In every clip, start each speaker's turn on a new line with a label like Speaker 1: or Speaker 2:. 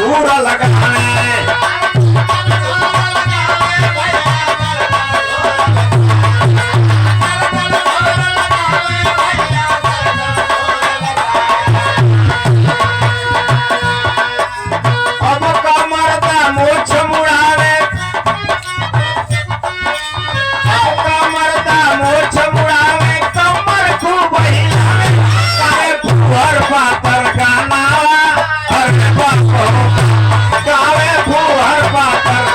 Speaker 1: धूरा लगाए। अब कमरदा मोछ मुड़ावे, अब कमरदा मोछ मुड़ावे, कमर खूब हिलावे, काहे फुहर पातर गाना अरे बापो, काहे फुहर पातर।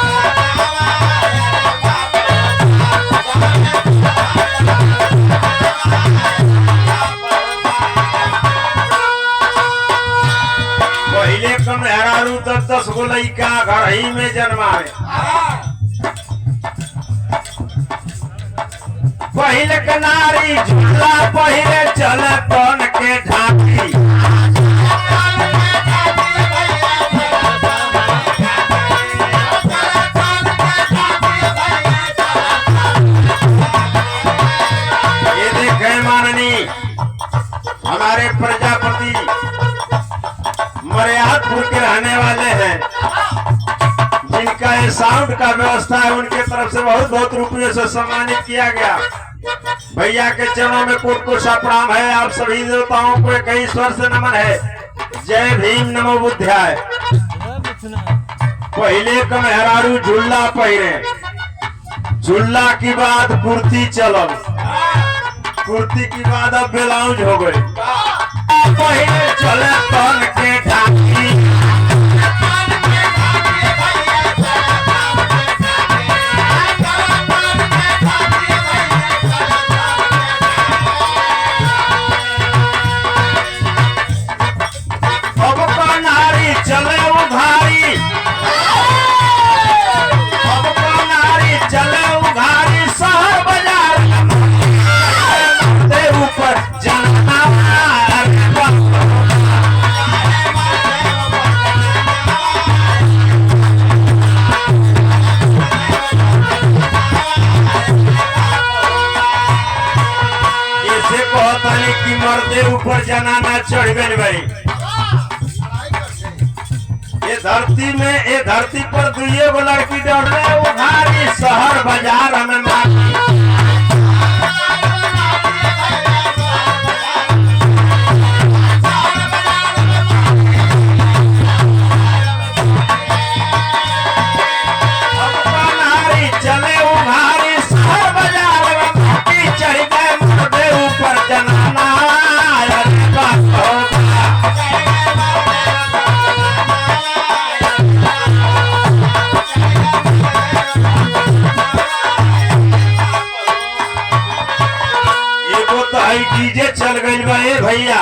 Speaker 1: पहिले कमहरारू 10 गो लइका घर ही में जन्मावे। पहिले के नारी झूला पहिले चले तन के ढाकी। ये देखे माननी हमारे प्रजापति मर्यादपुर के रहने वाले हैं, जिनका ये साउंड का व्यवस्था है, उनके तरफ से बहुत बहुत रुपये से सम्मानित किया गया। भैया के चरणों में कोट कोट प्रणाम है। आप सभी देवताओं को एक ही स्वर से नमन है। जय भीम नमो बुद्धाय। पहले कमहरारू झुल्ला पहिरे, झुल्ला की बाद कुर्ती चलल, कुर्ती की बाद अब ब्लाउज हो गई। पहले चले तन के ढाकी। अब कनारी चले उघारी, अब कनारी चले उघारी, शहर बाजार दे ऊपर जाना। कि मर्दे ऊपर जनाना चढ़ गई भाई। ये धरती में, ये धरती पर दुइये गो लड़की दौड़ रहे, उघारी शहर बाजार हमें मारी। अब कनारी चले उघारी, शहर बाजार में माटी चढ़ गए, मर्दे ऊपर जनाना। डीजे चल गई बा भैया।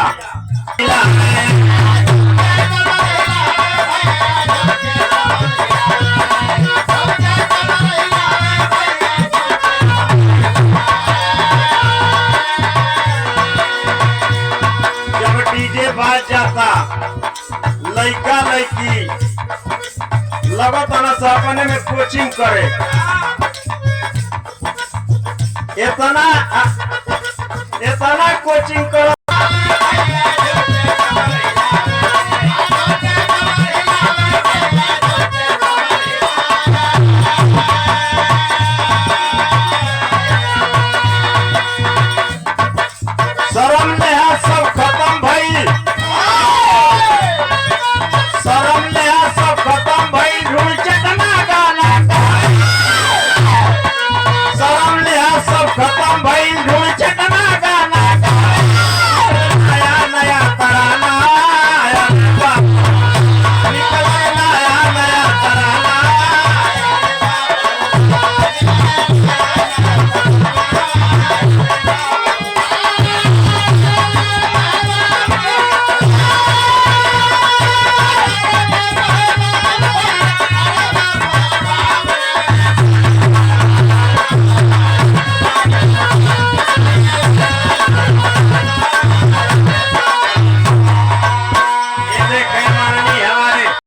Speaker 1: जब डीजे बाज जाता, लड़का लड़की लगता ना अपने में कोचिंग करे। इतना कोचिंग करो।